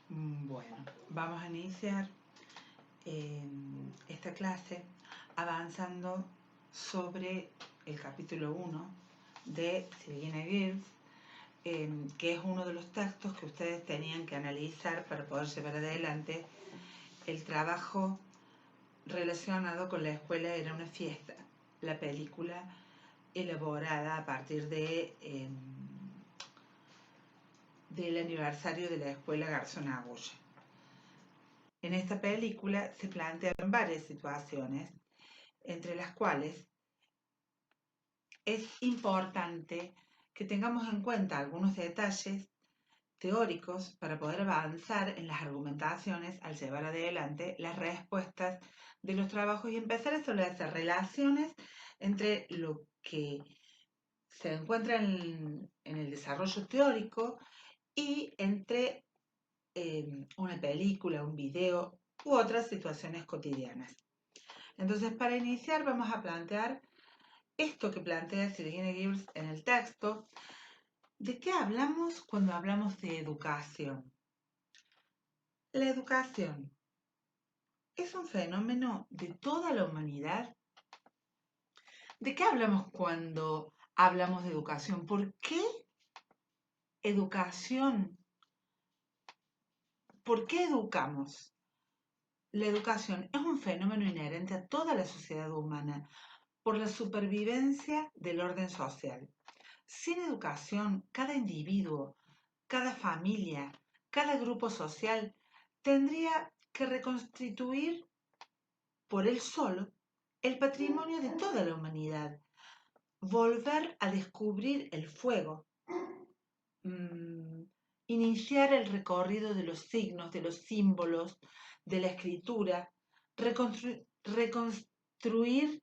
Bueno, vamos a iniciar esta clase avanzando sobre el capítulo 1 de Sir Gibbs, que es uno de los textos que ustedes tenían que analizar para poder llevar adelante el trabajo relacionado con La escuela era una fiesta, la película elaborada a partir del aniversario de la escuela Garzón Agulla. En esta película se plantean varias situaciones, entre las cuales es importante que tengamos en cuenta algunos detalles teóricos para poder avanzar en las argumentaciones al llevar adelante las respuestas de los trabajos y empezar a establecer relaciones entre lo que se encuentra en el desarrollo teórico y entre una película, un video u otras situaciones cotidianas. Entonces, para iniciar vamos a plantear esto que plantea Sir Gibbs en el texto. ¿De qué hablamos cuando hablamos de educación? La educación es un fenómeno de toda la humanidad. ¿De qué hablamos cuando hablamos de educación? ¿Por qué educación? ¿Por qué educamos? La educación es un fenómeno inherente a toda la sociedad humana por la supervivencia del orden social. Sin educación, cada individuo, cada familia, cada grupo social tendría que reconstituir por él solo el patrimonio de toda la humanidad, volver a descubrir el fuego, iniciar el recorrido de los signos, de los símbolos, de la escritura, reconstruir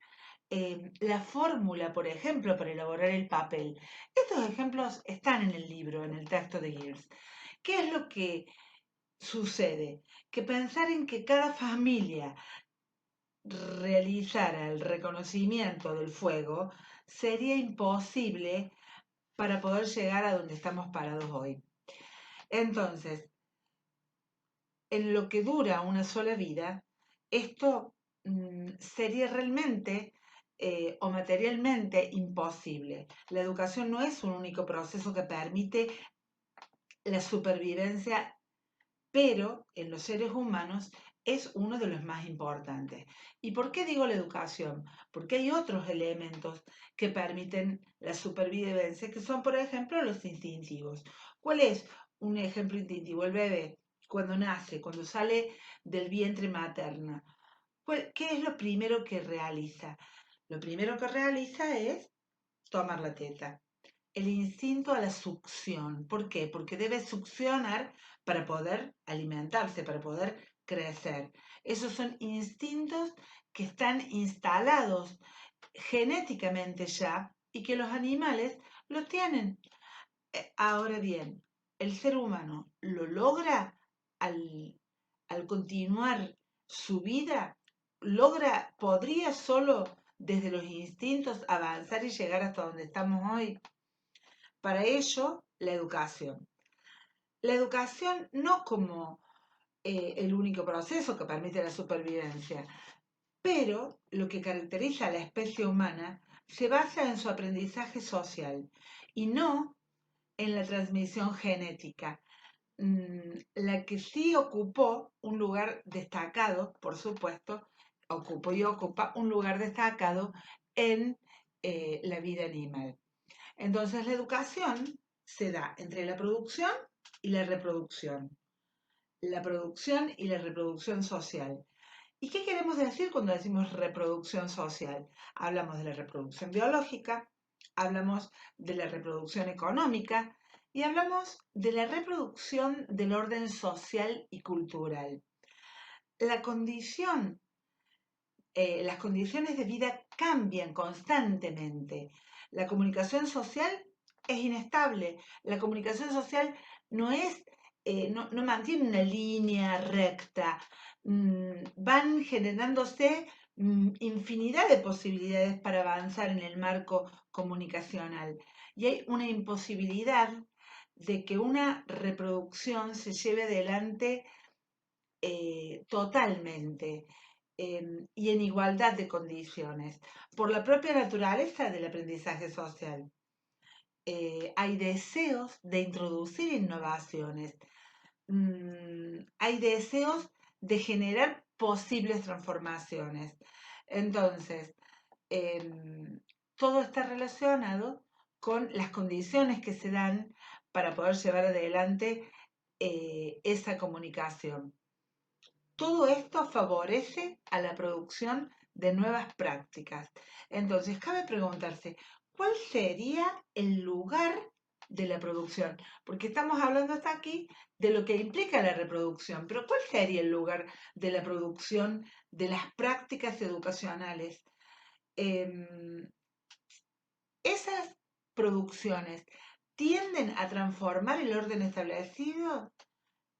la fórmula, por ejemplo, para elaborar el papel. Estos ejemplos están en el libro, en el texto de Gibbs. ¿Qué es lo que sucede? Que pensar en que cada familia realizara el reconocimiento del fuego sería imposible para poder llegar a donde estamos parados hoy. Entonces, en lo que dura una sola vida, esto sería realmente o materialmente imposible. La educación no es un único proceso que permite la supervivencia, pero en los seres humanos es uno de los más importantes. ¿Y por qué digo la educación? Porque hay otros elementos que permiten la supervivencia, que son, por ejemplo, los instintivos. ¿Cuál es un ejemplo instintivo? El bebé, cuando nace, cuando sale del vientre materno. ¿Qué es lo primero que realiza? Lo primero que realiza es tomar la teta. El instinto a la succión. ¿Por qué? Porque debe succionar para poder alimentarse, para poder crecer. Esos son instintos que están instalados genéticamente ya y que los animales lo tienen. Ahora bien, el ser humano lo logra al continuar su vida, podría solo desde los instintos avanzar y llegar hasta donde estamos hoy. Para ello, la educación. La educación no como el único proceso que permite la supervivencia, pero lo que caracteriza a la especie humana se basa en su aprendizaje social y no en la transmisión genética. La que sí ocupó un lugar destacado, por supuesto, ocupó y ocupa un lugar destacado en la vida animal. Entonces la educación se da entre la producción y la reproducción. La producción y la reproducción social. ¿Y qué queremos decir cuando decimos reproducción social? Hablamos de la reproducción biológica, hablamos de la reproducción económica y hablamos de la reproducción del orden social y cultural. Las condiciones de vida cambian constantemente. La comunicación social es inestable. La comunicación social no mantiene una línea recta. Van generándose infinidad de posibilidades para avanzar en el marco comunicacional. Y hay una imposibilidad de que una reproducción se lleve adelante totalmente y en igualdad de condiciones, por la propia naturaleza del aprendizaje social. Hay deseos de introducir innovaciones, hay deseos de generar posibles transformaciones. Entonces, todo está relacionado con las condiciones que se dan para poder llevar adelante esa comunicación. Todo esto favorece a la producción de nuevas prácticas. Entonces, cabe preguntarse, ¿cuál sería el lugar de la producción? Porque estamos hablando hasta aquí de lo que implica la reproducción, pero ¿cuál sería el lugar de la producción de las prácticas educacionales? Esas producciones tienden a transformar el orden establecido,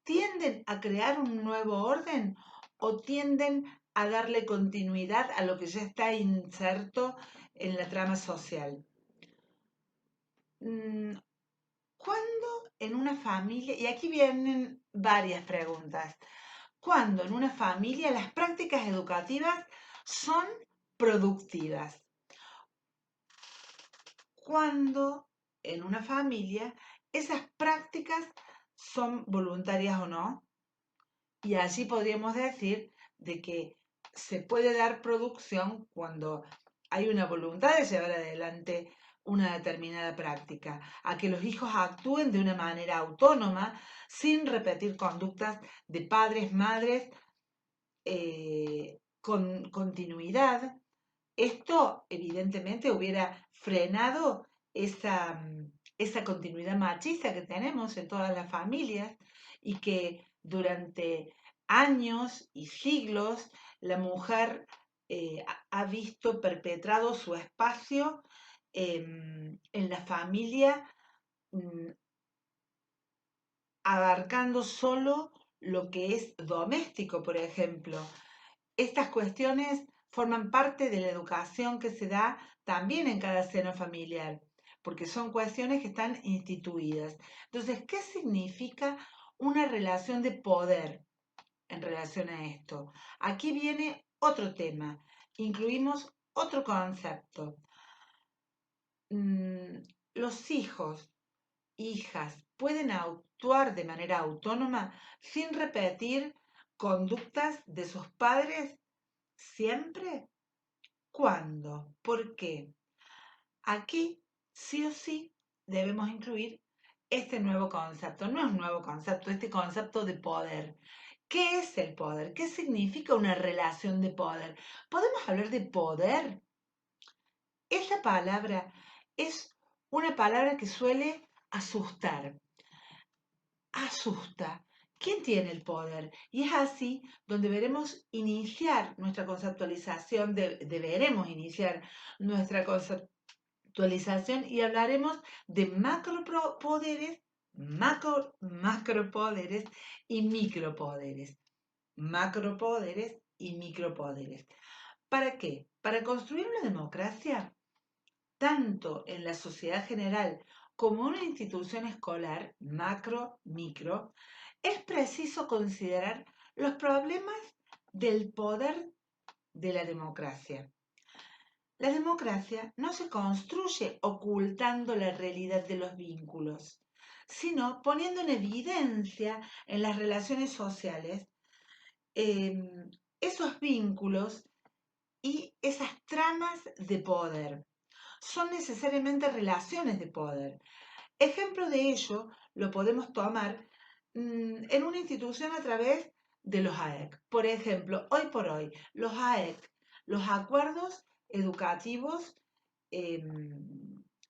tienden a crear un nuevo orden o tienden a darle continuidad a lo que ya está inserto en la trama social. ¿Cuándo en una familia, y aquí vienen varias preguntas, cuándo en una familia las prácticas educativas son productivas? Cuando en una familia esas prácticas son voluntarias o no. Y así podríamos decir de que se puede dar producción cuando hay una voluntad de llevar adelante una determinada práctica, a que los hijos actúen de una manera autónoma, sin repetir conductas de padres, madres, con continuidad. Esto evidentemente hubiera frenado esa continuidad machista que tenemos en todas las familias y que durante años y siglos la mujer ha visto perpetrado su espacio en la familia, mm, abarcando solo lo que es doméstico, por ejemplo. Estas cuestiones forman parte de la educación que se da también en cada seno familiar, porque son cuestiones que están instituidas. Entonces, ¿qué significa una relación de poder en relación a esto? Aquí viene otro tema, incluimos otro concepto. Los hijos, hijas, pueden actuar de manera autónoma sin repetir conductas de sus padres siempre. ¿Cuándo? ¿Por qué? Aquí sí o sí debemos incluir este nuevo concepto. No es un nuevo concepto, este concepto de poder. ¿Qué es el poder? ¿Qué significa una relación de poder? ¿Podemos hablar de poder? Esa palabra es una palabra que suele asustar. Asusta. ¿Quién tiene el poder? Y es así donde veremos iniciar nuestra conceptualización, deberemos iniciar nuestra conceptualización y hablaremos de macropoderes, macropoderes y micropoderes. Macropoderes y micropoderes. ¿Para qué? Para construir una democracia, tanto en la sociedad general como una institución escolar, macro, micro, es preciso considerar los problemas del poder de la democracia. La democracia no se construye ocultando la realidad de los vínculos, sino poniendo en evidencia en las relaciones sociales esos vínculos y esas tramas de poder. Son necesariamente relaciones de poder. Ejemplo de ello lo podemos tomar en una institución a través de los AEC. Por ejemplo, hoy por hoy, los AEC, los acuerdos educativos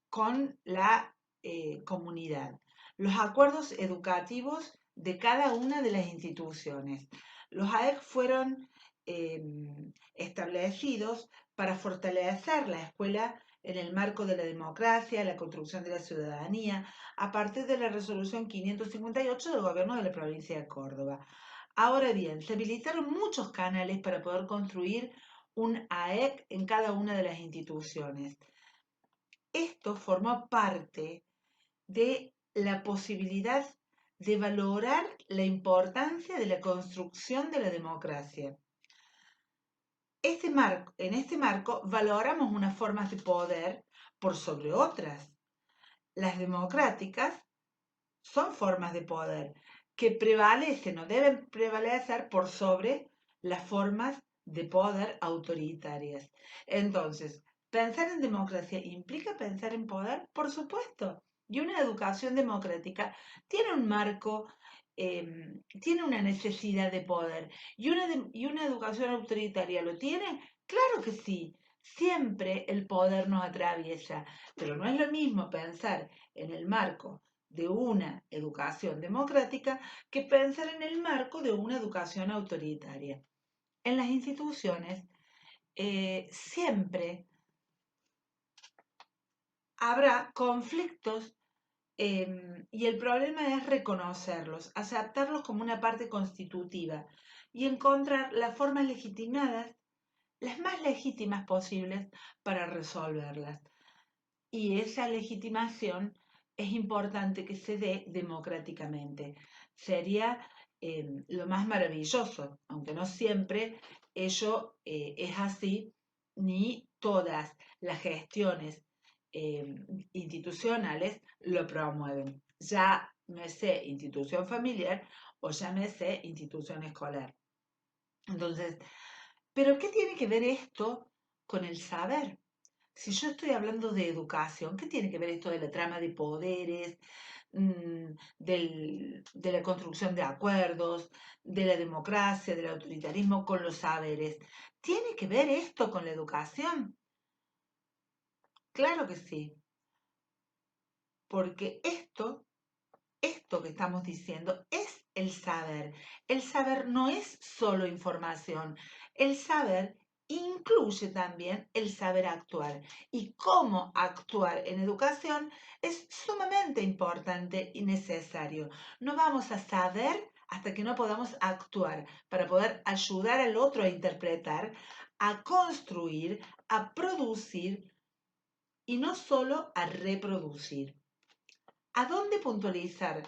con la comunidad, los acuerdos educativos de cada una de las instituciones. Los AEC fueron establecidos para fortalecer la escuela en el marco de la democracia, la construcción de la ciudadanía, a partir de la resolución 558 del gobierno de la provincia de Córdoba. Ahora bien, se habilitaron muchos canales para poder construir un AEC en cada una de las instituciones. Esto formó parte de la posibilidad de valorar la importancia de la construcción de la democracia. En este marco valoramos unas formas de poder por sobre otras. Las democráticas son formas de poder que prevalecen o deben prevalecer por sobre las formas de poder autoritarias. Entonces, pensar en democracia implica pensar en poder, por supuesto. Y una educación democrática tiene un marco, tiene una necesidad de poder. ¿Y una educación autoritaria lo tiene? Claro que sí. Siempre el poder nos atraviesa, pero no es lo mismo pensar en el marco de una educación democrática que pensar en el marco de una educación autoritaria. En las instituciones siempre habrá conflictos y el problema es reconocerlos, aceptarlos como una parte constitutiva y encontrar las formas legitimadas, las más legítimas posibles para resolverlas. Y esa legitimación es importante que se dé democráticamente. Sería lo más maravilloso, aunque no siempre ello es así, ni todas las gestiones institucionales lo promueven. Llámese institución familiar o llámese institución escolar. Entonces, ¿pero qué tiene que ver esto con el saber? Si yo estoy hablando de educación, ¿qué tiene que ver esto de la trama de poderes, de la construcción de acuerdos, de la democracia, del autoritarismo con los saberes? ¿Tiene que ver esto con la educación? Claro que sí, porque esto que estamos diciendo es el saber. El saber no es solo información. El saber incluye también el saber actuar. Y cómo actuar en educación es sumamente importante y necesario. No vamos a saber hasta que no podamos actuar para poder ayudar al otro a interpretar, a construir, a producir y no solo a reproducir. ¿A dónde puntualizar?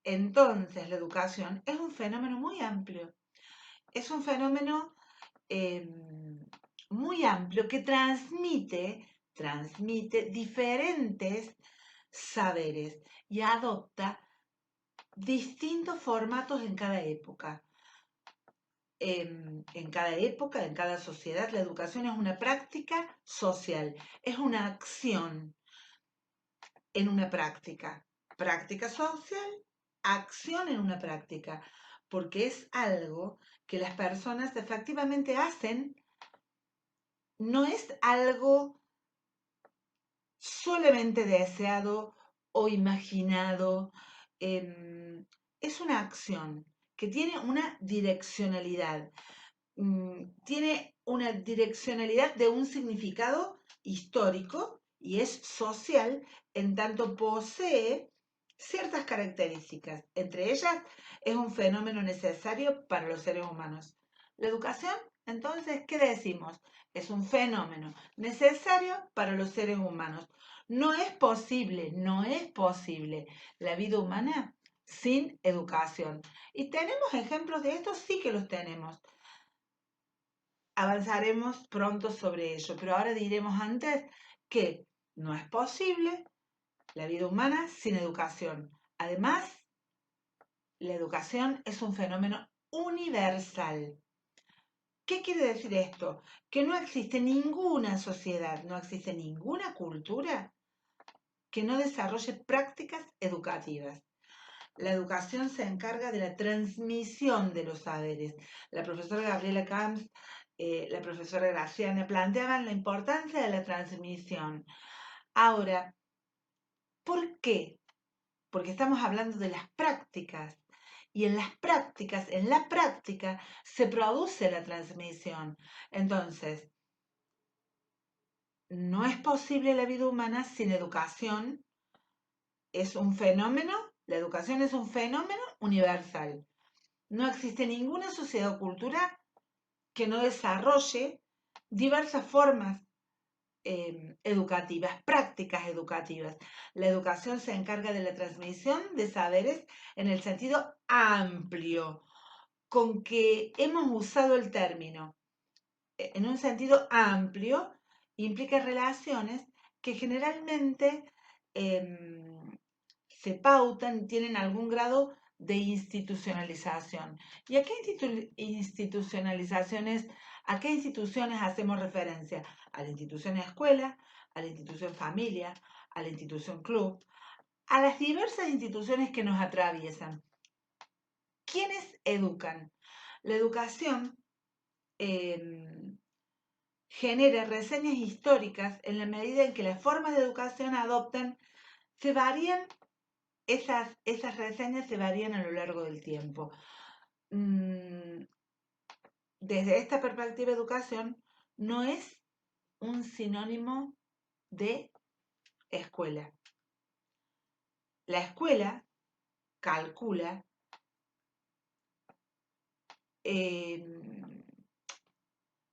Entonces, la educación es un fenómeno muy amplio. Es un fenómeno eh, muy amplio que transmite diferentes saberes y adopta distintos formatos en cada época. En cada época, en cada sociedad, la educación es una práctica social, es una acción en una práctica. Práctica social, acción en una práctica, porque es algo que las personas efectivamente hacen, no es algo solamente deseado o imaginado, es una acción que tiene una direccionalidad, tiene una direccionalidad de un significado histórico y es social en tanto posee ciertas características. Entre ellas, es un fenómeno necesario para los seres humanos. La educación, entonces, ¿qué decimos? Es un fenómeno necesario para los seres humanos. No es posible la vida humana sin educación. ¿Y tenemos ejemplos de esto? Sí que los tenemos. Avanzaremos pronto sobre ello, pero ahora diremos antes que no es posible la vida humana sin educación. Además, la educación es un fenómeno universal. ¿Qué quiere decir esto? Que no existe ninguna sociedad, no existe ninguna cultura que no desarrolle prácticas educativas. La educación se encarga de la transmisión de los saberes. La profesora Gabriela Camps, la profesora Graciana planteaban la importancia de la transmisión. Ahora, ¿por qué? Porque estamos hablando de las prácticas. Y en la práctica, se produce la transmisión. Entonces, no es posible la vida humana sin educación. Es un fenómeno, la educación es un fenómeno universal. No existe ninguna sociedad o cultura que no desarrolle diversas formas educativas, prácticas educativas. La educación se encarga de la transmisión de saberes en el sentido amplio, con que hemos usado el término en un sentido amplio, implica relaciones que generalmente se pautan, tienen algún grado de institucionalización. ¿Y a qué institucionalizaciones, a qué instituciones hacemos referencia? A la institución escuela, a la institución familia, a la institución club, a las diversas instituciones que nos atraviesan. ¿Quiénes educan? La educación genera reseñas históricas en la medida en que las formas de educación adoptan, se varían, esas reseñas se varían a lo largo del tiempo. Desde esta perspectiva, educación no es un sinónimo de escuela. La escuela calcula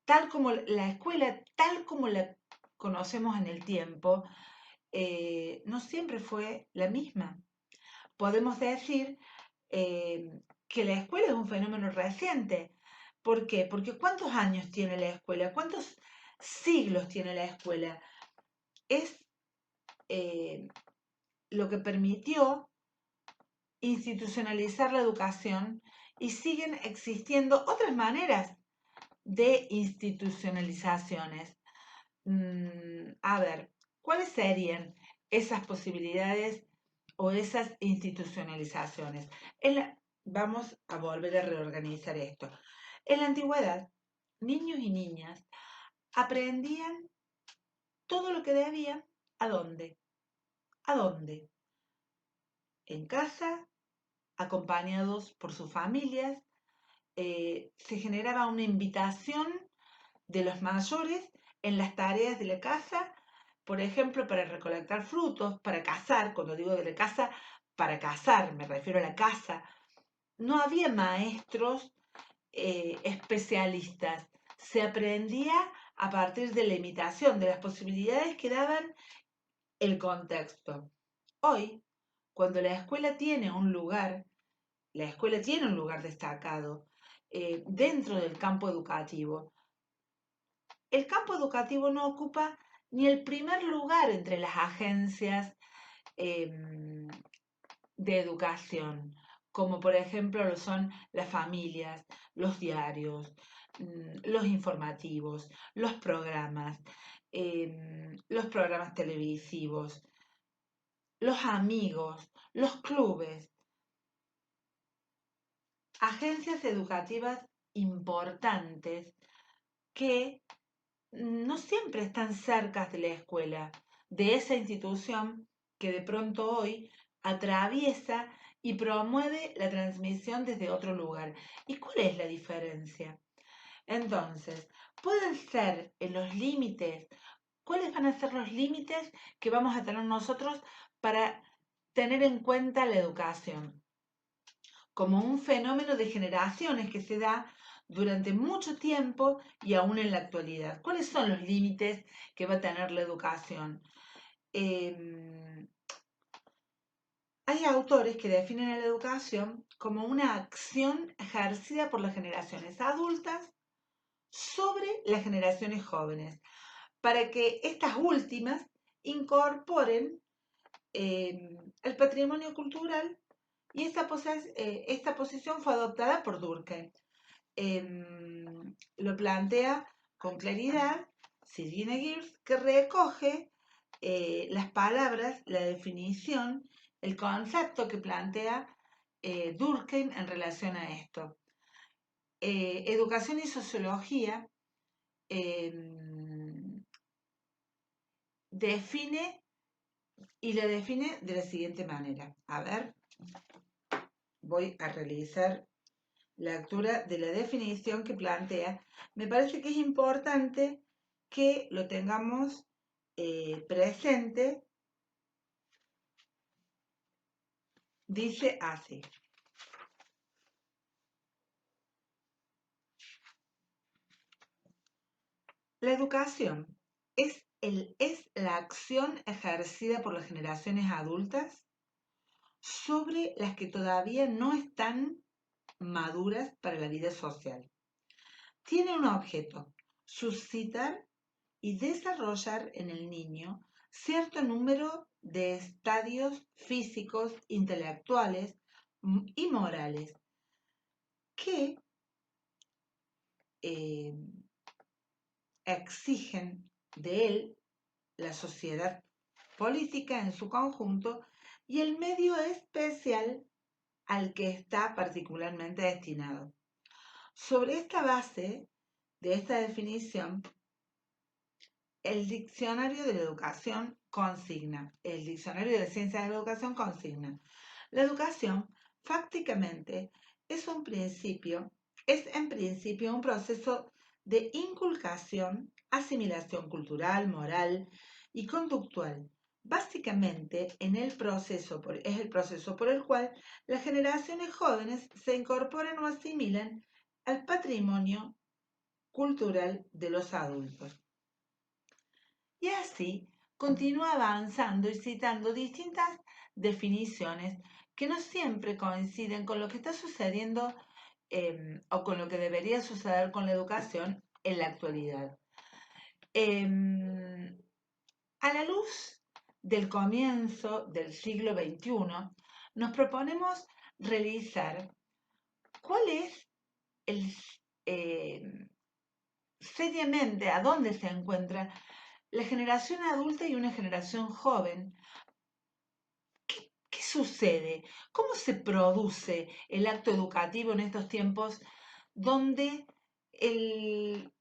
tal como la escuela, tal como la conocemos en el tiempo, no siempre fue la misma. Podemos decir que la escuela es un fenómeno reciente. ¿Por qué? Porque ¿cuántos años tiene la escuela? ¿Cuántos siglos tiene la escuela? Es lo que permitió institucionalizar la educación y siguen existiendo otras maneras de institucionalizaciones. A ver, ¿cuáles serían esas posibilidades o esas institucionalizaciones? Vamos a volver a reorganizar esto. En la antigüedad, niños y niñas aprendían todo lo que debían. ¿A dónde? ¿A dónde? En casa, acompañados por sus familias. Se generaba una invitación de los mayores en las tareas de la casa, por ejemplo, para recolectar frutos, para cazar. Cuando digo de la casa, para cazar, me refiero a la casa. No había maestros especialistas. Se aprendía a partir de la imitación, de las posibilidades que daban el contexto. Hoy, cuando la escuela tiene un lugar destacado dentro del campo educativo. El campo educativo no ocupa ni el primer lugar entre las agencias de educación, como por ejemplo lo son las familias, los diarios, los informativos, los programas televisivos, los amigos, los clubes, agencias educativas importantes que no siempre están cerca de la escuela, de esa institución que de pronto hoy atraviesa y promueve la transmisión desde otro lugar. ¿Y cuál es la diferencia? Entonces, pueden ser en los límites. ¿Cuáles van a ser los límites que vamos a tener nosotros para tener en cuenta la educación? Como un fenómeno de generaciones que se da durante mucho tiempo y aún en la actualidad. ¿Cuáles son los límites que va a tener la educación? Hay autores que definen a la educación como una acción ejercida por las generaciones adultas sobre las generaciones jóvenes, para que estas últimas incorporen el patrimonio cultural, y esta posición fue adoptada por Durkheim. Lo plantea con claridad Sylvine Geertz, que recoge las palabras, la definición, el concepto que plantea Durkheim en relación a esto. Educación y sociología define y la define de la siguiente manera. A ver, voy a realizar la lectura de la definición que plantea. Me parece que es importante que lo tengamos presente. Dice así: la educación es es la acción ejercida por las generaciones adultas sobre las que todavía no están maduras para la vida social. Tiene un objeto: suscitar y desarrollar en el niño cierto número de estadios físicos, intelectuales y morales que exigen de él la sociedad política en su conjunto y el medio especial al que está particularmente destinado. Sobre esta base de esta definición, el diccionario de la educación consigna, el diccionario de ciencias de la educación consigna: la educación fácticamente es en principio un proceso de inculcación, asimilación cultural, moral y conductual. Básicamente, es el proceso por el cual las generaciones jóvenes se incorporan o asimilan al patrimonio cultural de los adultos. Y así continúa avanzando y citando distintas definiciones que no siempre coinciden con lo que está sucediendo o con lo que debería suceder con la educación en la actualidad. A la luz del comienzo del siglo XXI, nos proponemos realizar cuál es seriamente a dónde se encuentra la generación adulta y una generación joven. ¿Qué sucede? ¿Cómo se produce el acto educativo en estos tiempos donde el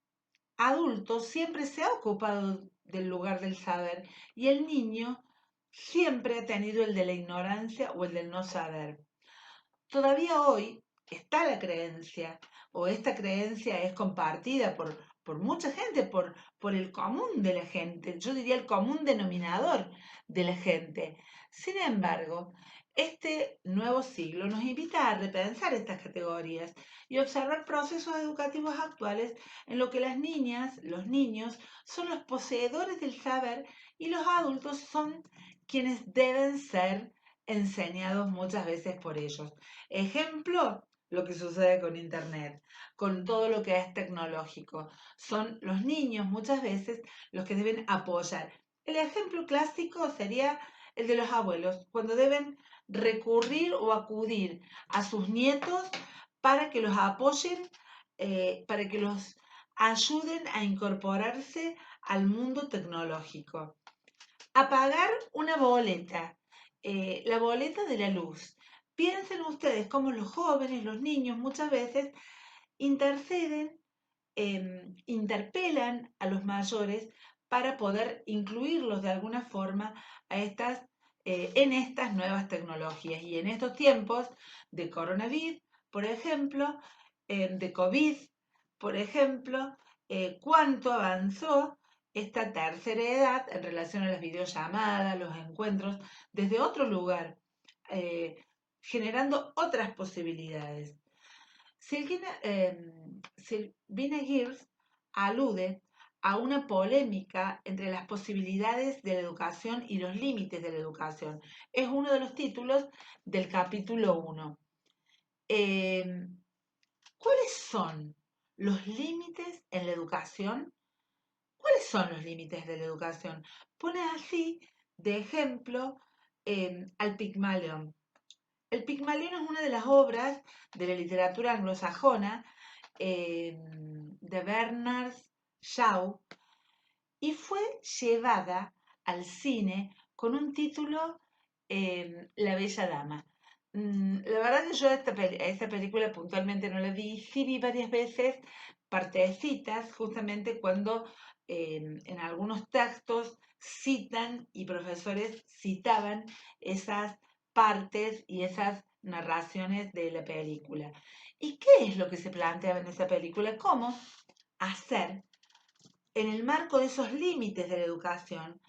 adulto siempre se ha ocupado del lugar del saber y el niño siempre ha tenido el de la ignorancia o el del no saber? Todavía hoy está la creencia, o esta creencia es compartida por mucha gente, por el común de la gente, yo diría el común denominador de la gente. Sin embargo, este nuevo siglo nos invita a repensar estas categorías y observar procesos educativos actuales en lo que las niñas, los niños, son los poseedores del saber y los adultos son quienes deben ser enseñados muchas veces por ellos. Ejemplo, lo que sucede con Internet, con todo lo que es tecnológico. Son los niños muchas veces los que deben apoyar. El ejemplo clásico sería el de los abuelos, cuando deben recurrir o acudir a sus nietos para que los apoyen, para que los ayuden a incorporarse al mundo tecnológico. Apagar una boleta, la boleta de la luz. Piensen ustedes cómo los jóvenes, los niños muchas veces interceden, interpelan a los mayores para poder incluirlos de alguna forma en estas nuevas tecnologías. Y en estos tiempos de coronavirus, por ejemplo, de COVID, por ejemplo, cuánto avanzó esta tercera edad en relación a las videollamadas, los encuentros desde otro lugar, generando otras posibilidades. Silvina Gears alude a una polémica entre las posibilidades de la educación y los límites de la educación. Es uno de los títulos del capítulo 1. ¿Cuáles son los límites en la educación? ¿Cuáles son los límites de la educación? Pone así de ejemplo al Pigmalión. El Pigmalión es una de las obras de la literatura anglosajona de Bernard Shaw y fue llevada al cine con un título, La Bella Dama. La verdad que yo esta película puntualmente no la vi, sí vi varias veces partecitas, justamente cuando en algunos textos citan y profesores citaban esas partes y esas narraciones de la película. ¿Y qué es lo que se planteaba en esa película? ¿Cómo hacer, en el marco de esos límites de la educación,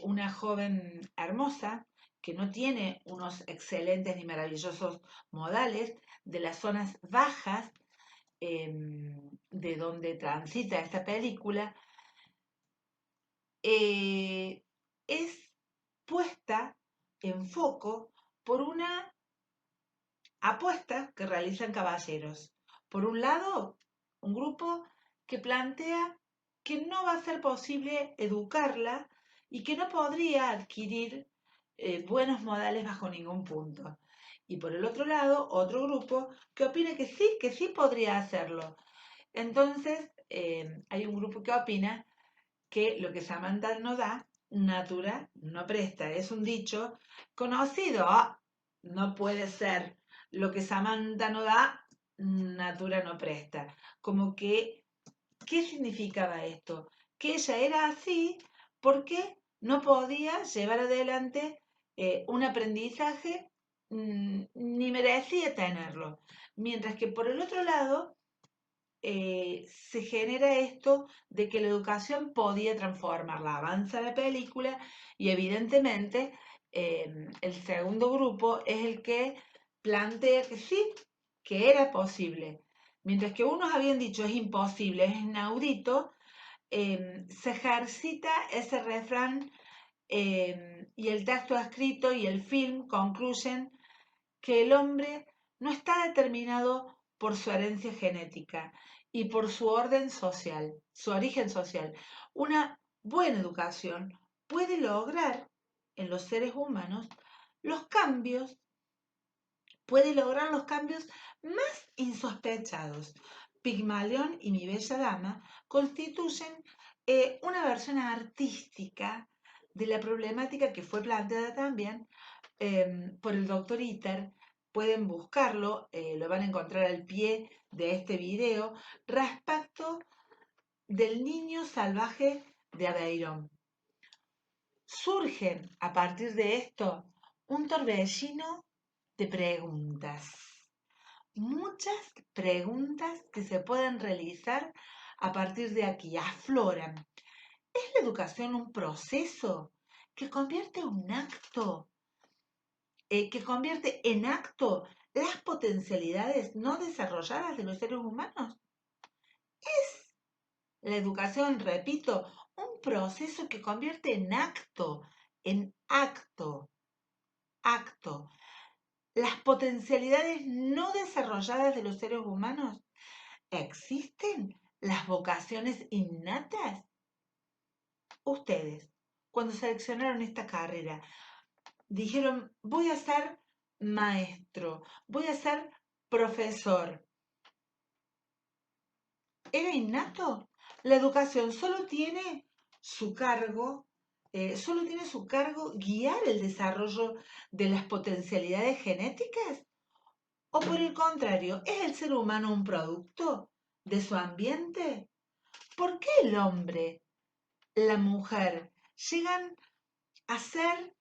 una joven hermosa que no tiene unos excelentes ni maravillosos modales de las zonas bajas de donde transita esta película, es puesta en foco por una apuesta que realizan caballeros. Por un lado, un grupo que plantea que no va a ser posible educarla y que no podría adquirir buenos modales bajo ningún punto. Y por el otro lado, otro grupo que opina que sí podría hacerlo. Entonces, hay un grupo que opina que lo que Samantha no da, Natura no presta. Es un dicho conocido. No puede ser. Lo que Samantha no da, Natura no presta. Como que, ¿qué significaba esto? Que ella era así porque no podía llevar adelante un aprendizaje, ni merecía tenerlo. Mientras que por el otro lado, se genera esto de que la educación podía transformarla. Avanza la película y evidentemente el segundo grupo es el que plantea que sí, que era posible. Mientras que unos habían dicho es imposible, es inaudito, se ejercita ese refrán, y el texto escrito y el film concluyen que el hombre no está determinado por su herencia genética y por su orden social, su origen social. Una buena educación puede lograr en los seres humanos los cambios, puede lograr los cambios más insospechados. Pigmalión y Mi Bella Dama constituyen una versión artística de la problemática que fue planteada también por el doctor Iter. Pueden buscarlo, lo van a encontrar al pie de este video, respecto del niño salvaje de Aveyron. Surgen a partir de esto un torbellino de preguntas, muchas preguntas que se pueden realizar a partir de aquí, afloran. ¿Es la educación un proceso que convierte un acto que convierte en acto las potencialidades no desarrolladas de los seres humanos? Es la educación, repito, un proceso que convierte en acto, las potencialidades no desarrolladas de los seres humanos. ¿Existen las vocaciones innatas? Ustedes, cuando seleccionaron esta carrera, dijeron, voy a ser maestro, voy a ser profesor. ¿Era innato? La educación solo tiene su cargo, guiar el desarrollo de las potencialidades genéticas. ¿O por el contrario, es el ser humano un producto de su ambiente? ¿Por qué el hombre, la mujer, llegan a ser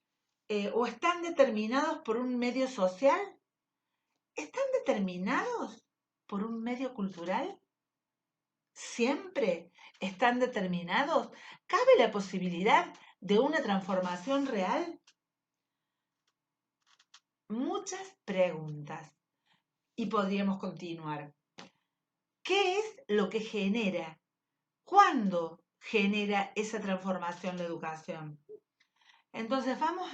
o están determinados por un medio social? ¿Están determinados por un medio cultural? ¿Siempre están determinados? ¿Cabe la posibilidad de una transformación real? Muchas preguntas. Y podríamos continuar. ¿Qué es lo que genera? ¿Cuándo genera esa transformación la educación? Entonces vamos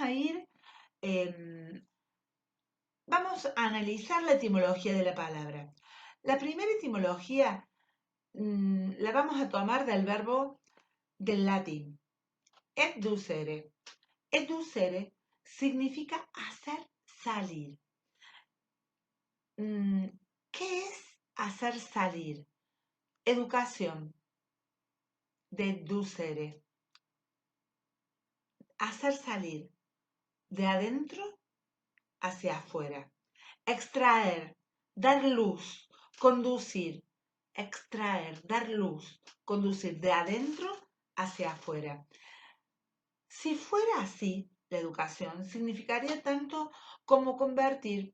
a analizar la etimología de la palabra. La primera etimología la vamos a tomar del verbo del latín, educere. Educere significa hacer salir. ¿Qué es hacer salir? Educación, deducere. Hacer salir de adentro hacia afuera. Extraer, dar luz, conducir. Extraer, dar luz, conducir de adentro hacia afuera. Si fuera así, la educación significaría tanto como convertir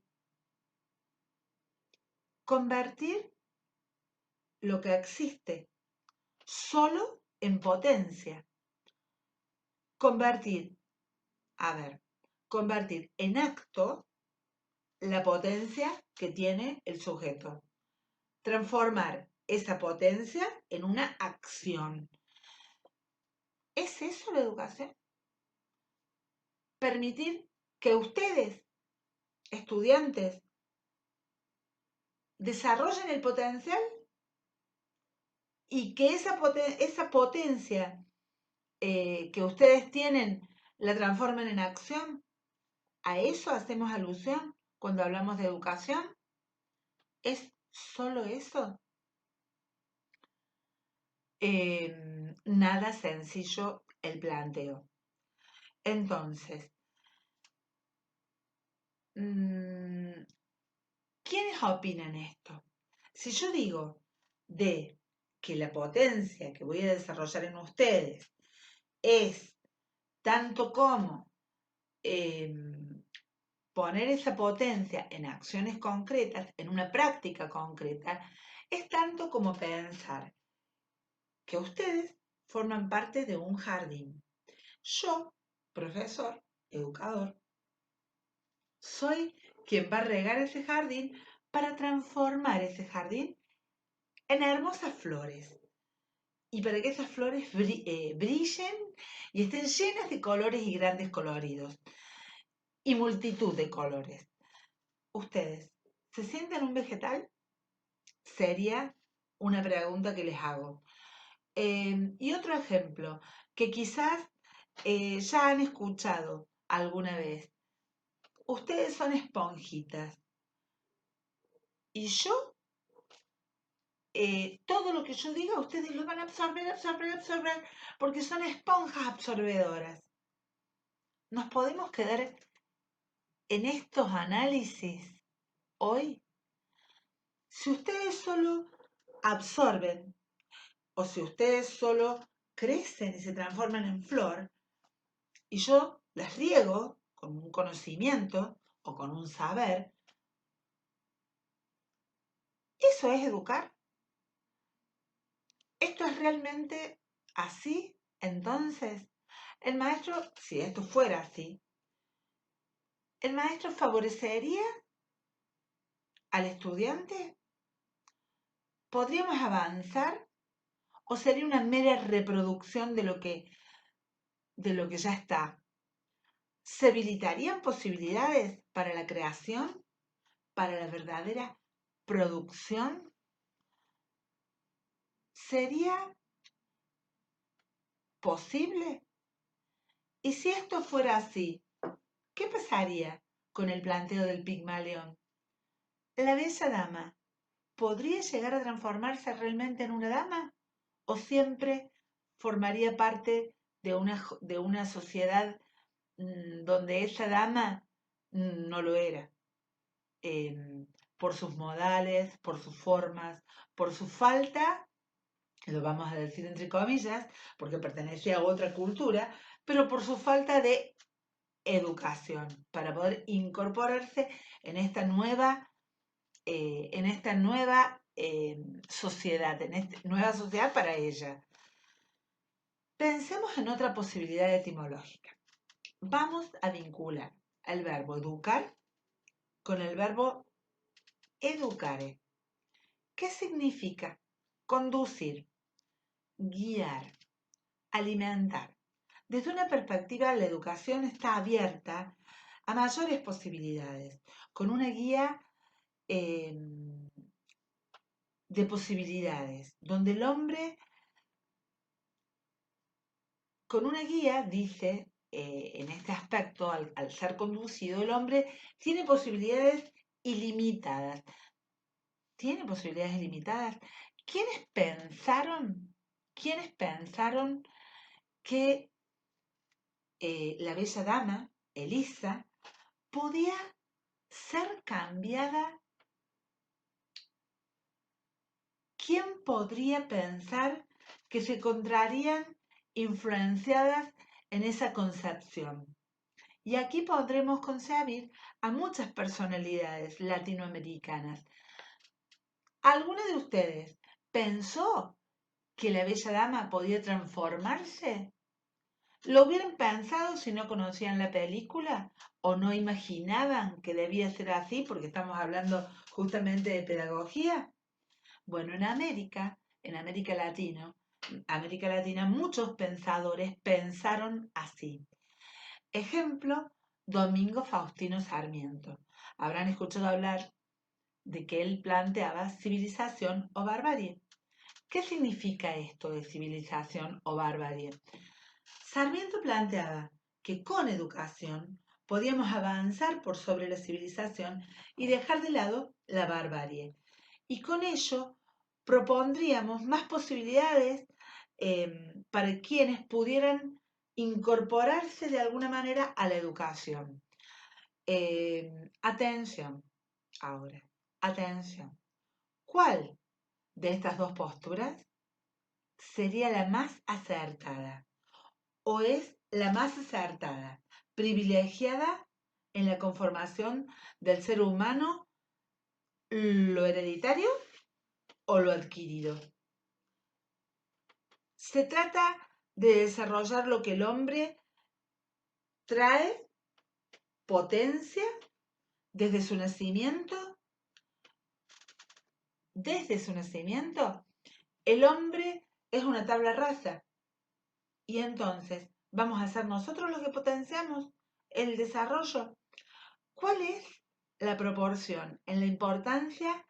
lo que existe solo en potencia. Convertir en acto la potencia que tiene el sujeto. Transformar esa potencia en una acción. ¿Es eso la educación? Permitir que ustedes, estudiantes, desarrollen el potencial y que esa potencia que ustedes tienen la transformen en acción. ¿A eso hacemos alusión cuando hablamos de educación? ¿Es solo eso? Nada sencillo el planteo. Entonces, ¿quiénes opinan esto? Si yo digo de que la potencia que voy a desarrollar en ustedes es tanto como poner esa potencia en acciones concretas, en una práctica concreta, es tanto como pensar que ustedes forman parte de un jardín. Yo, profesor, educador, soy quien va a regar ese jardín para transformar ese jardín en hermosas flores. Y para que esas flores brillen y estén llenas de colores y grandes coloridos. Y multitud de colores. ¿Ustedes se sienten un vegetal? Sería una pregunta que les hago. Y otro ejemplo, que quizás ya han escuchado alguna vez. Ustedes son esponjitas. Y yo, todo lo que yo diga, ustedes lo van a absorber, absorber, porque son esponjas absorbedoras. ¿Nos podemos quedar en estos análisis hoy? Si ustedes solo absorben o si ustedes solo crecen y se transforman en flor y yo las riego con un conocimiento o con un saber, ¿eso es educar? ¿Esto es realmente así? Entonces, el maestro, si esto fuera así, ¿el maestro favorecería al estudiante? ¿Podríamos avanzar? ¿O sería una mera reproducción de lo que ya está? ¿Se habilitarían posibilidades para la creación, para la verdadera producción? ¿Sería posible? Y si esto fuera así, ¿qué pasaría con el planteo del Pigmalión? ¿La bella dama podría llegar a transformarse realmente en una dama? ¿O siempre formaría parte de una sociedad donde esa dama no lo era? Por sus modales, por sus formas, por su falta, lo vamos a decir entre comillas, porque pertenecía a otra cultura, pero por su falta de educación, para poder incorporarse en esta nueva sociedad, en esta nueva sociedad para ella. Pensemos en otra posibilidad etimológica. Vamos a vincular el verbo educar con el verbo educare. ¿Qué significa? Conducir, guiar, alimentar. Desde una perspectiva, la educación está abierta a mayores posibilidades, con una guía de posibilidades, donde el hombre, con una guía, dice, en este aspecto, al ser conducido, el hombre tiene posibilidades ilimitadas. ¿Tiene posibilidades ilimitadas? ¿Quiénes pensaron que la bella dama, Elisa, podía ser cambiada? ¿Quién podría pensar que se encontrarían influenciadas en esa concepción? Y aquí podremos concebir a muchas personalidades latinoamericanas. ¿Alguno de ustedes pensó que la bella dama podía transformarse? ¿Lo hubieran pensado si no conocían la película o no imaginaban que debía ser así porque estamos hablando justamente de pedagogía? Bueno, en América Latina, América Latina, muchos pensadores pensaron así. Ejemplo, Domingo Faustino Sarmiento. Habrán escuchado hablar de que él planteaba civilización o barbarie. ¿Qué significa esto de civilización o barbarie? Sarmiento planteaba que con educación podíamos avanzar por sobre la civilización y dejar de lado la barbarie. Y con ello propondríamos más posibilidades para quienes pudieran incorporarse de alguna manera a la educación. Atención, ahora, atención. ¿Cuál de estas dos posturas sería la más acertada? ¿O es la más acertada, privilegiada en la conformación del ser humano, lo hereditario o lo adquirido? Se trata de desarrollar lo que el hombre trae, potencia, desde su nacimiento. Desde su nacimiento, el hombre es una tabla rasa. Y entonces, ¿vamos a ser nosotros los que potenciamos el desarrollo? ¿Cuál es la proporción en la importancia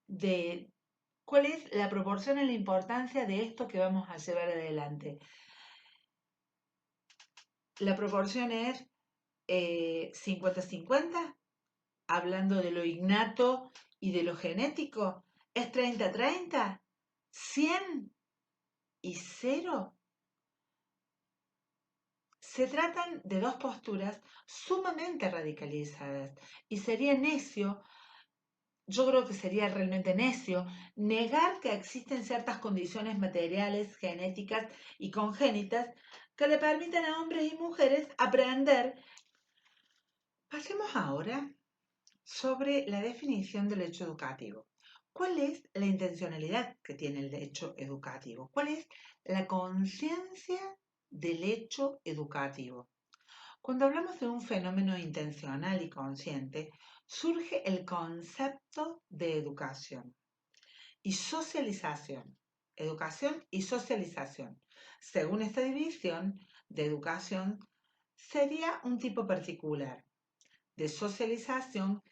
de cuál es la proporción en la importancia de esto que vamos a llevar adelante? La proporción es 50-50, hablando de lo innato y de lo genético. ¿Es 30-30? ¿100 y 0? Se tratan de dos posturas sumamente radicalizadas y sería necio, yo creo que sería realmente necio, negar que existen ciertas condiciones materiales, genéticas y congénitas que le permiten a hombres y mujeres aprender. Pasemos ahora sobre la definición del hecho educativo. ¿Cuál es la intencionalidad que tiene el hecho educativo? ¿Cuál es la conciencia del hecho educativo? Cuando hablamos de un fenómeno intencional y consciente, surge el concepto de educación y socialización. Educación y socialización. Según esta división de educación, sería un tipo particular de socialización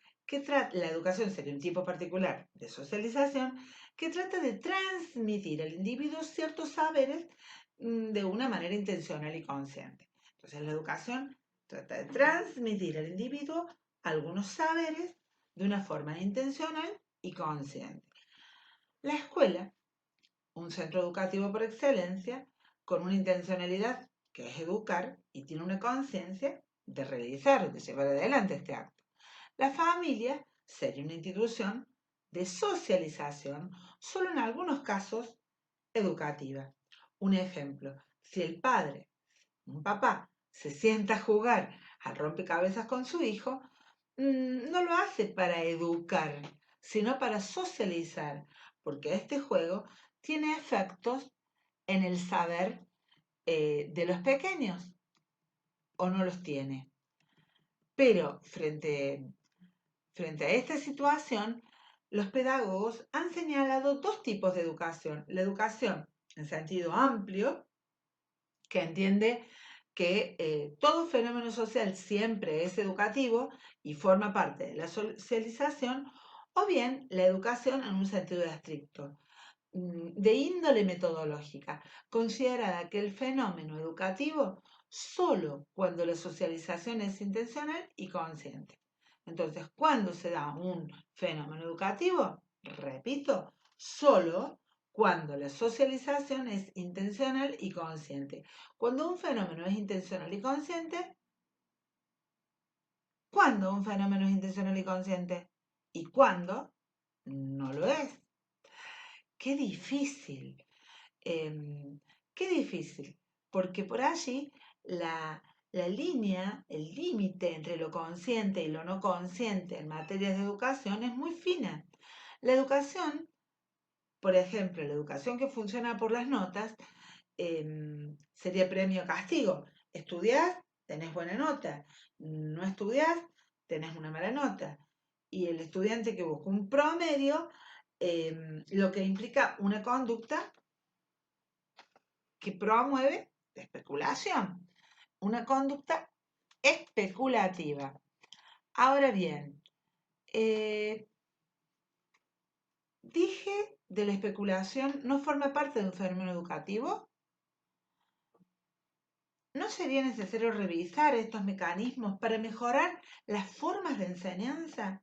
la educación sería un tipo particular de socialización que trata de transmitir al individuo ciertos saberes de una manera intencional y consciente. Entonces, la educación trata de transmitir al individuo algunos saberes de una forma intencional y consciente. La escuela, un centro educativo por excelencia, con una intencionalidad que es educar y tiene una conciencia de realizar, de llevar adelante este acto. La familia sería una institución de socialización, solo en algunos casos educativa. Un ejemplo, si el padre, un papá, se sienta a jugar al rompecabezas con su hijo, no lo hace para educar, sino para socializar, porque este juego tiene efectos en el saber de los pequeños, o no los tiene. Pero frente a esta situación, los pedagogos han señalado dos tipos de educación. La educación en sentido amplio, que entiende que todo fenómeno social siempre es educativo y forma parte de la socialización, o bien la educación en un sentido estricto, de índole metodológica, considerada que el fenómeno educativo solo cuando la socialización es intencional y consciente. Entonces, ¿cuándo se da un fenómeno educativo? Repito, solo cuando la socialización es intencional y consciente. Cuando un fenómeno es intencional y consciente, ¿cuándo un fenómeno es intencional y consciente? ¿Y cuándo no lo es? Qué difícil, qué difícil, porque por allí la línea, el límite entre lo consciente y lo no consciente en materia de educación es muy fina. La educación, por ejemplo, la educación que funciona por las notas, sería premio-castigo. Estudiás, tenés buena nota. No estudiás, tenés una mala nota. Y el estudiante que busca un promedio lo que implica una conducta que promueve la especulación, una conducta especulativa. Ahora bien, dije de la especulación no forma parte de un fenómeno educativo. ¿No sería necesario revisar estos mecanismos para mejorar las formas de enseñanza?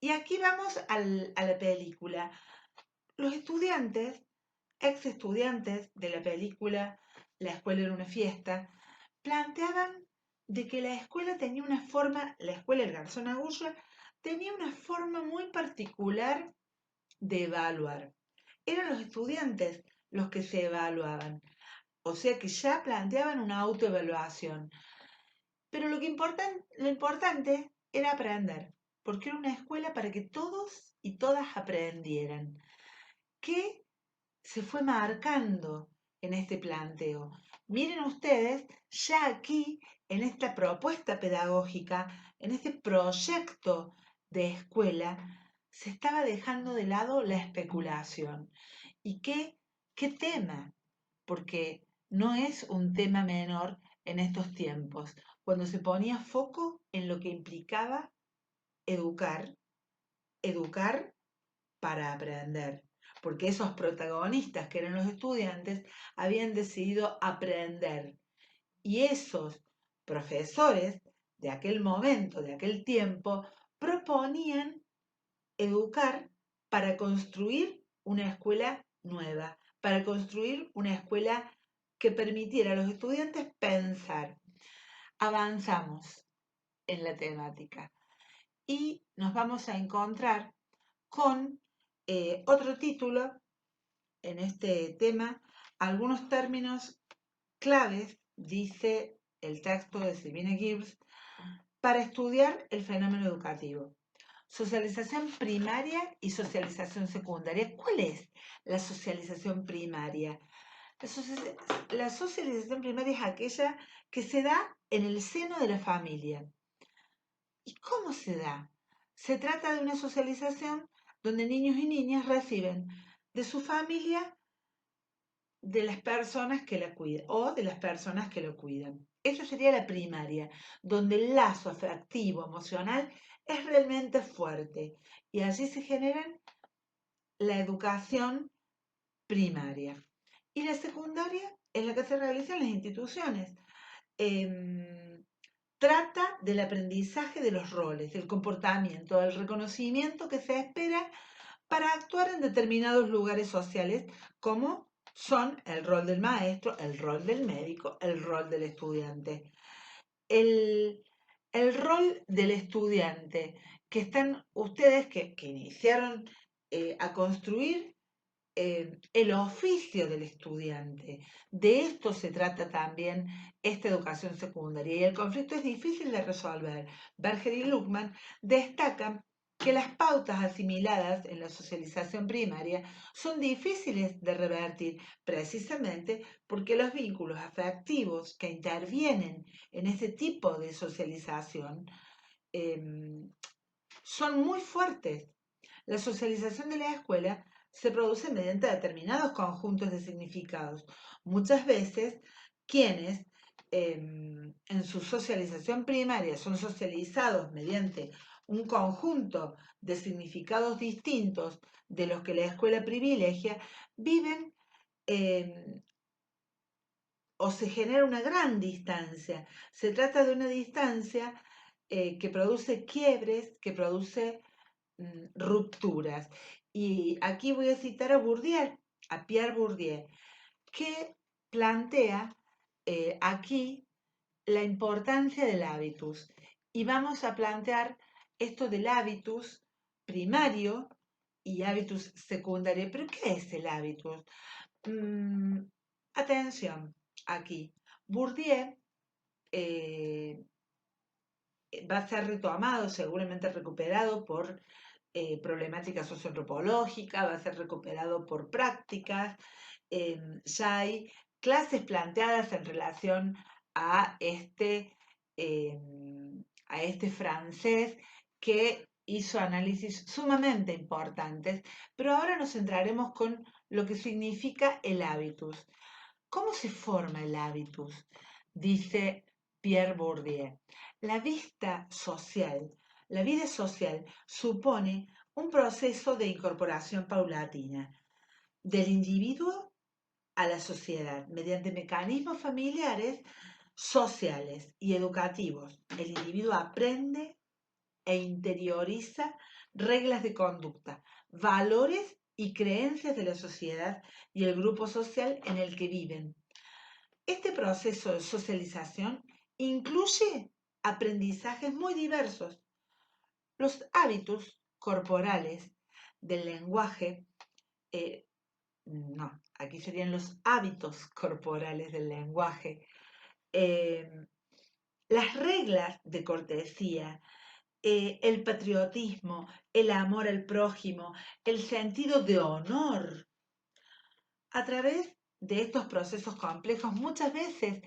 Y aquí vamos a la película. Los estudiantes, ex estudiantes de la película La escuela era una fiesta, planteaban de que la escuela tenía una forma, la escuela del Garzón Agulla, tenía una forma muy particular de evaluar. Eran los estudiantes los que se evaluaban, o sea que ya planteaban una autoevaluación. Pero lo importante era aprender, porque era una escuela para que todos y todas aprendieran. ¿Qué se fue marcando en este planteo? Miren ustedes, ya aquí, en esta propuesta pedagógica, en este proyecto de escuela, se estaba dejando de lado la especulación. ¿Y qué tema? Porque no es un tema menor en estos tiempos, cuando se ponía foco en lo que implicaba educar, educar para aprender, porque esos protagonistas que eran los estudiantes habían decidido aprender y esos profesores de aquel momento, de aquel tiempo, proponían educar para construir una escuela nueva, para construir una escuela que permitiera a los estudiantes pensar. Avanzamos en la temática y nos vamos a encontrar con otro título en este tema, algunos términos claves, dice el texto de Silvina Gibbs, para estudiar el fenómeno educativo. Socialización primaria y socialización secundaria. ¿Cuál es la socialización primaria? La socialización primaria es aquella que se da en el seno de la familia. ¿Y cómo se da? Se trata de una socialización donde niños y niñas reciben de su familia de las personas que la cuidan o de las personas que lo cuidan. Esa sería la primaria, donde el lazo afectivo, emocional es realmente fuerte y allí se genera la educación primaria. Y la secundaria es la que se realiza en las instituciones. Trata del aprendizaje de los roles, del comportamiento, del reconocimiento que se espera para actuar en determinados lugares sociales, como son el rol del maestro, el rol del médico, el rol del estudiante. El rol del estudiante, que están ustedes que iniciaron a construir el oficio del estudiante. De esto se trata también esta educación secundaria y el conflicto es difícil de resolver. Berger y Luckman destacan que las pautas asimiladas en la socialización primaria son difíciles de revertir precisamente porque los vínculos afectivos que intervienen en este tipo de socialización son muy fuertes. La socialización de la escuela se produce mediante determinados conjuntos de significados. Muchas veces, quienes en su socialización primaria son socializados mediante un conjunto de significados distintos de los que la escuela privilegia, viven o se genera una gran distancia. Se trata de una distancia que produce quiebres, que produce rupturas. Y aquí voy a citar a Bourdieu, a Pierre Bourdieu, que plantea aquí la importancia del hábitus. Y vamos a plantear esto del hábitus primario y hábitus secundario. ¿Pero qué es el hábitus? Atención, aquí. Bourdieu va a ser retomado, seguramente recuperado por problemática socioantropológica, va a ser recuperado por prácticas. Ya hay clases planteadas en relación a este francés que hizo análisis sumamente importantes, pero ahora nos centraremos con lo que significa el hábitus. ¿Cómo se forma el hábitus? Dice Pierre Bourdieu. La vida social supone un proceso de incorporación paulatina del individuo a la sociedad mediante mecanismos familiares, sociales y educativos. El individuo aprende e interioriza reglas de conducta, valores y creencias de la sociedad y el grupo social en el que viven. Este proceso de socialización incluye aprendizajes muy diversos. Los hábitos corporales del lenguaje, no, aquí serían los hábitos corporales del lenguaje, las reglas de cortesía, el patriotismo, el amor al prójimo, el sentido de honor. A través de estos procesos complejos, muchas veces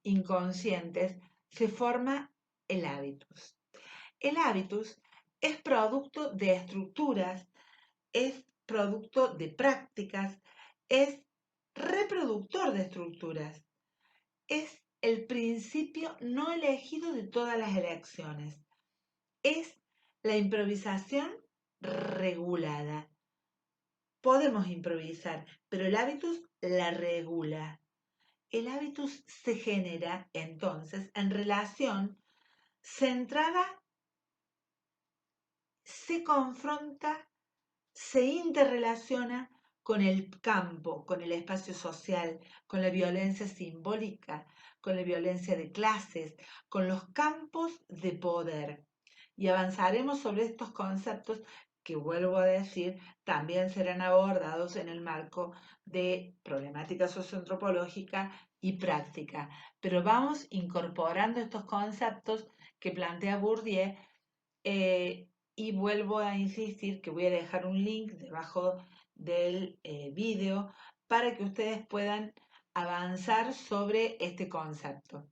inconscientes, se forma el hábitus. El hábitus es producto de estructuras, es producto de prácticas, es reproductor de estructuras, es el principio no elegido de todas las elecciones, es la improvisación regulada. Podemos improvisar, pero el hábitus la regula. El hábitus se genera entonces en relación centrada, se confronta, se interrelaciona con el campo, con el espacio social, con la violencia simbólica, con la violencia de clases, con los campos de poder. Y avanzaremos sobre estos conceptos que, vuelvo a decir, también serán abordados en el marco de problemática socioantropológica y práctica. Pero vamos incorporando estos conceptos que plantea Bourdieu, y vuelvo a insistir que voy a dejar un link debajo del vídeo para que ustedes puedan avanzar sobre este concepto.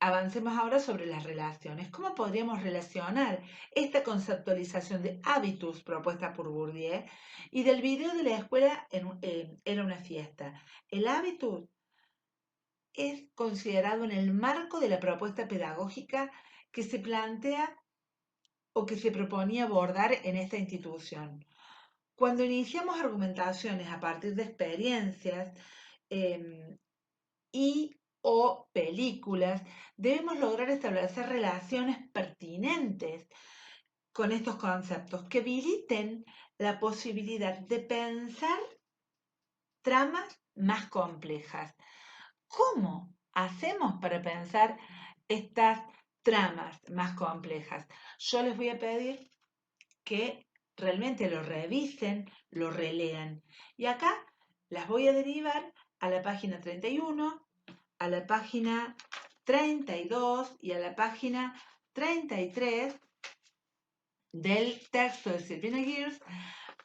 Avancemos ahora sobre las relaciones. ¿Cómo podríamos relacionar esta conceptualización de hábitus propuesta por Bourdieu y del video de la escuela era una fiesta? El hábitus es considerado en el marco de la propuesta pedagógica que se plantea o que se proponía abordar en esta institución. Cuando iniciamos argumentaciones a partir de experiencias y o películas, debemos lograr establecer relaciones pertinentes con estos conceptos que habiliten la posibilidad de pensar tramas más complejas. ¿Cómo hacemos para pensar estas tramas más complejas? Yo les voy a pedir que realmente lo revisen, lo relean. Y acá las voy a derivar a la página 31, a la página 32 y a la página 33 del texto de Silvina Gears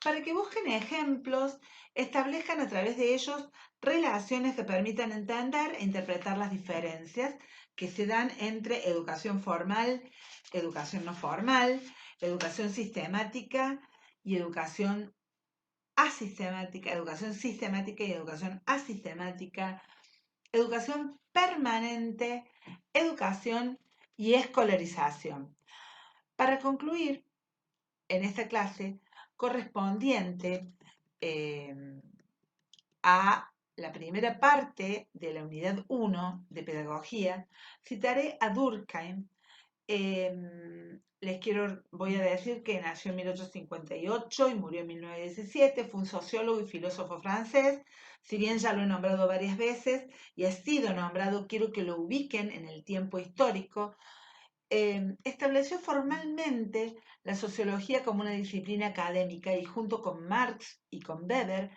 para que busquen ejemplos, establezcan a través de ellos relaciones que permitan entender e interpretar las diferencias que se dan entre educación formal, educación no formal, educación sistemática y educación asistemática, educación sistemática y educación asistemática, educación permanente, educación y escolarización. Para concluir, en esta clase correspondiente a la primera parte de la unidad 1 de pedagogía, citaré a Durkheim. Voy a decir que nació en 1858 y murió en 1917, fue un sociólogo y filósofo francés. Si bien ya lo he nombrado varias veces y ha sido nombrado, quiero que lo ubiquen en el tiempo histórico. Estableció formalmente la sociología como una disciplina académica y junto con Marx y con Weber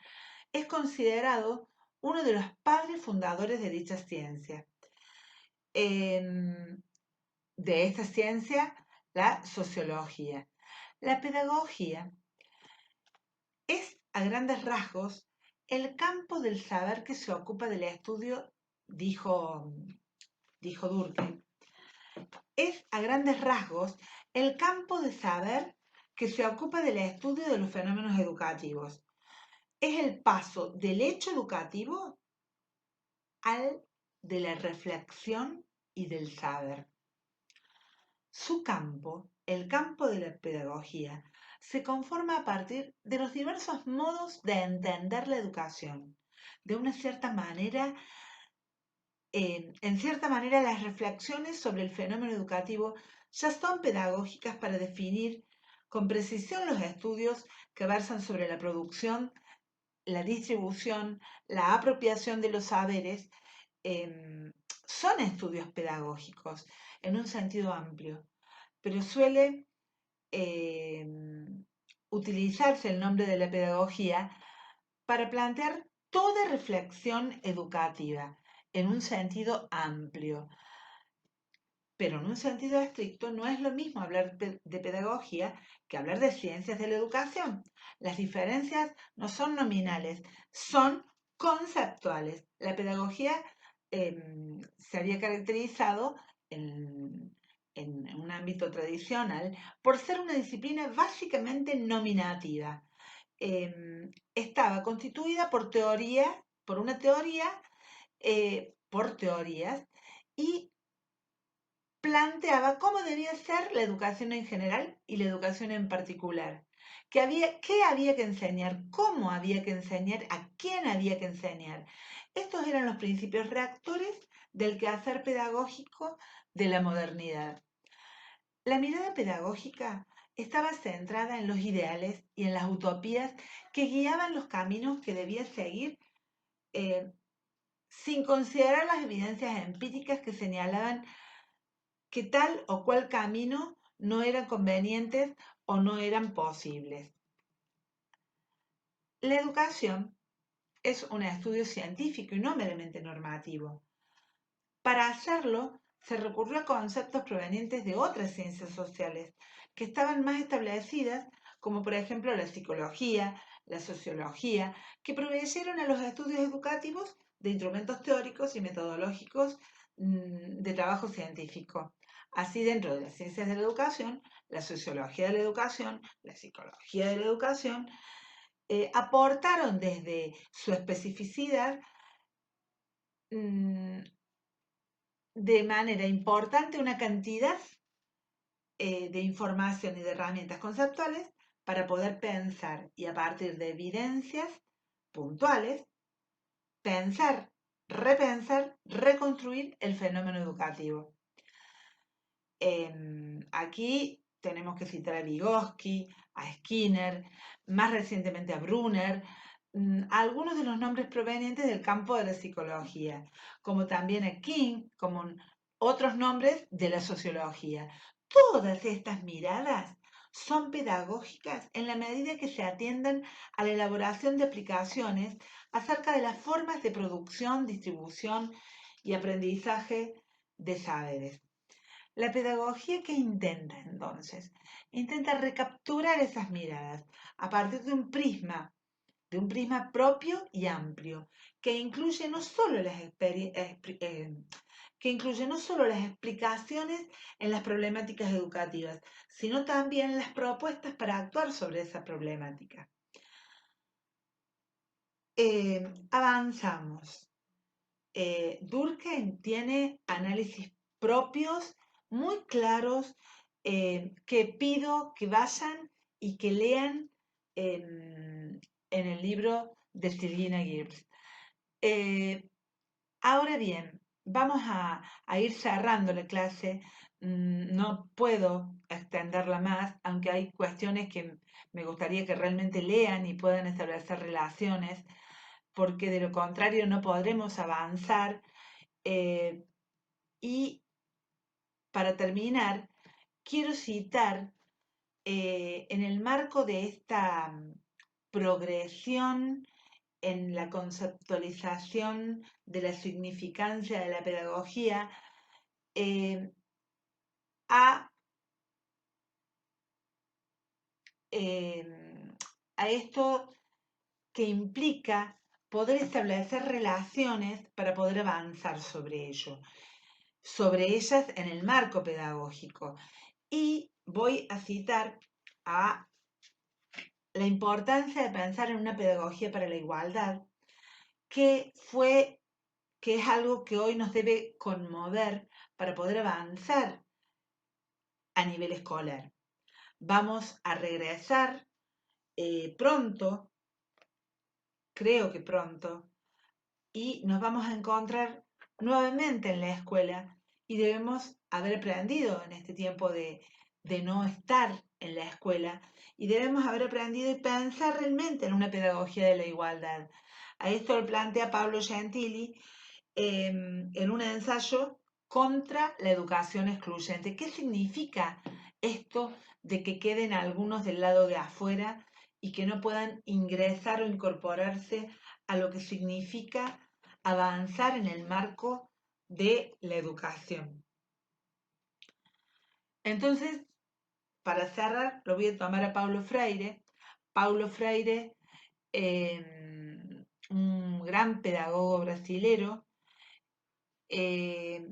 es considerado uno de los padres fundadores de dicha ciencia. De esta ciencia, la sociología. La pedagogía es, a grandes rasgos, el campo del saber que se ocupa del estudio, dijo Durkheim. Es, a grandes rasgos, el campo de saber que se ocupa del estudio de los fenómenos educativos. Es el paso del hecho educativo al de la reflexión y del saber. Su campo, el campo de la pedagogía, se conforma a partir de los diversos modos de entender la educación. De una cierta manera, en cierta manera, las reflexiones sobre el fenómeno educativo ya son pedagógicas para definir con precisión los estudios que versan sobre la producción, la distribución, la apropiación de los saberes. Son estudios pedagógicos en un sentido amplio, pero suele utilizarse el nombre de la pedagogía para plantear toda reflexión educativa en un sentido amplio. Pero en un sentido estricto no es lo mismo hablar de pedagogía que hablar de ciencias de la educación. Las diferencias no son nominales, son conceptuales. La pedagogía se había caracterizado en un ámbito tradicional por ser una disciplina básicamente nominativa. Estaba constituida por teoría, por una teoría, por teorías, y planteaba cómo debía ser la educación en general y la educación en particular. Qué había que enseñar, cómo había que enseñar, a quién había que enseñar. Estos eran los principios rectores del quehacer pedagógico de la modernidad. La mirada pedagógica estaba centrada en los ideales y en las utopías que guiaban los caminos que debía seguir, sin considerar las evidencias empíricas que señalaban que tal o cual camino no eran convenientes o no eran posibles. La educación es un estudio científico y no meramente normativo. Para hacerlo, se recurrió a conceptos provenientes de otras ciencias sociales que estaban más establecidas, como por ejemplo la psicología, la sociología, que proveyeron a los estudios educativos de instrumentos teóricos y metodológicos de trabajo científico. Así, dentro de las ciencias de la educación, la sociología de la educación, la psicología de la educación, aportaron desde su especificidad de manera importante una cantidad de información y de herramientas conceptuales para poder pensar y a partir de evidencias puntuales, pensar, repensar, reconstruir el fenómeno educativo. Aquí tenemos que citar a Vygotsky, a Skinner, más recientemente a Brunner, algunos de los nombres provenientes del campo de la psicología, como también a King, como otros nombres de la sociología. Todas estas miradas son pedagógicas en la medida que se atiendan a la elaboración de aplicaciones acerca de las formas de producción, distribución y aprendizaje de saberes. La pedagogía que intenta entonces, intenta recapturar esas miradas a partir de un prisma propio y amplio, que incluye no solo las explicaciones en las problemáticas educativas, sino también las propuestas para actuar sobre esa problemática. Avanzamos. Durkheim tiene análisis propios muy claros, que pido que vayan y que lean en el libro de Stilgina Gibbs. Ahora bien, vamos a ir cerrando la clase. No puedo extenderla más, aunque hay cuestiones que me gustaría que realmente lean y puedan establecer relaciones, porque de lo contrario no podremos avanzar. Y para terminar, quiero citar, en el marco de esta progresión en la conceptualización de la significancia de la pedagogía, eh, eh, a esto que implica poder establecer relaciones para poder avanzar sobre ello, sobre ellas en el marco pedagógico. Y voy a citar a la importancia de pensar en una pedagogía para la igualdad, que es algo que hoy nos debe conmover para poder avanzar a nivel escolar. Vamos a regresar pronto, creo que pronto, y nos vamos a encontrar nuevamente en la escuela y debemos haber aprendido en este tiempo de no estar en la escuela y debemos haber aprendido y pensar realmente en una pedagogía de la igualdad. A esto lo plantea Pablo Gentili en un ensayo contra la educación excluyente. ¿Qué significa esto de que queden algunos del lado de afuera y que no puedan ingresar o incorporarse a lo que significa avanzar en el marco de la educación? Entonces, para cerrar, lo voy a tomar a Paulo Freire. Paulo Freire, un gran pedagogo brasilero, eh,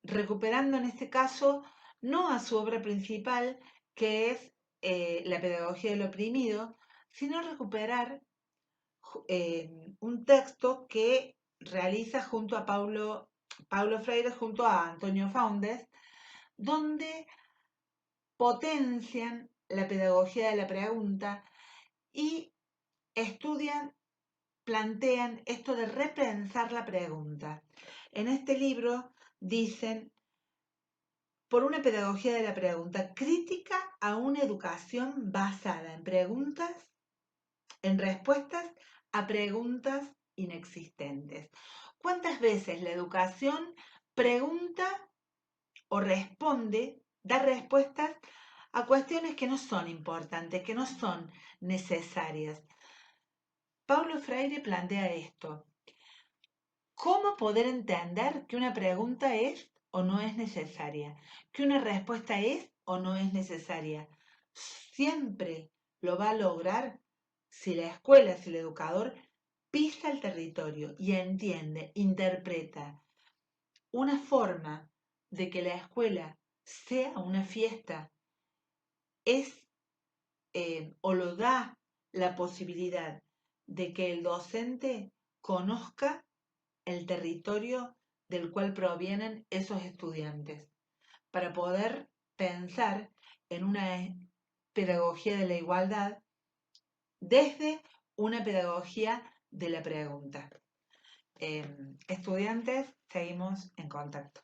recuperando en este caso no a su obra principal, que es La pedagogía del oprimido, sino recuperar un texto que realiza junto a Paulo Freire, junto a Antonio Faundes, donde potencian la pedagogía de la pregunta y estudian, plantean esto de repensar la pregunta. En este libro dicen: por una pedagogía de la pregunta, crítica a una educación basada en preguntas, en respuestas a preguntas inexistentes. ¿Cuántas veces la educación pregunta o responde, da respuestas a cuestiones que no son importantes, que no son necesarias? Paulo Freire plantea esto: ¿cómo poder entender que una pregunta es o no es necesaria? ¿Que una respuesta es o no es necesaria? Siempre lo va a lograr si la escuela, si el educador pisa el territorio y entiende, interpreta una forma de que la escuela sea una fiesta, es o lo da la posibilidad de que el docente conozca el territorio del cual provienen esos estudiantes, para poder pensar en una pedagogía de la igualdad desde una pedagogía de la pregunta. Estudiantes, seguimos en contacto.